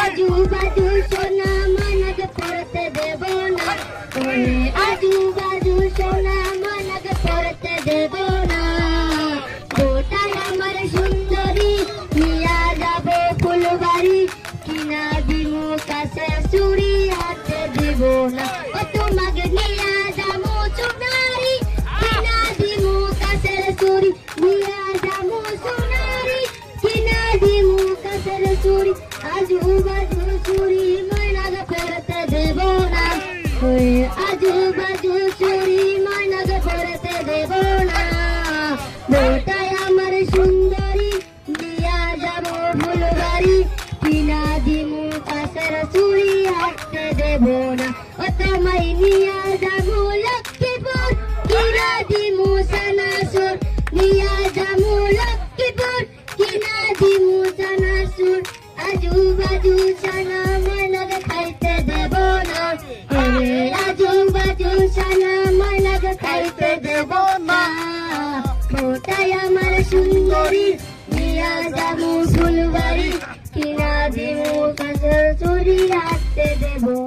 आजू बाजू सोना मनग परते देबो ना आजू बाजू सोना मनग परते देबो ना गोटाय आमार सुंदरी निया जाबो फुलबाड़ी किना दिमु काছে চুড়ি হাতে দিব না ও তোমাকে নিয়া যামু সোনারি কিনা দিমু কাছে চুড়ি নিয়া যামু সোনারি কিনা দিমু কাছে চুড়ি आजू बाजू चूड़ी मनग परते देबो ना आजू बाजू चूड़ी मनग परते देबो ना गोटाय आमार सुंदरी निया जाबो फुलबाड़ी किना दिमु काছের চুড়ি হাতে देबो ना ও তোমায় নিয়া যাবো লক্ষ্মীপুর কিনা দিমু সানাসুর নিয়া যাবো লক্ষ্মীপুর কিনা দিমু সানাসুর आजू बाजू साना मनग खाइते देबो ना आजू बाजू साना मनग खाइते देबो ना गोटाय आमार सुंदरी निया जाबो फुलबाड़ी किना दिमु काছের চুড়ি হাতে देबो।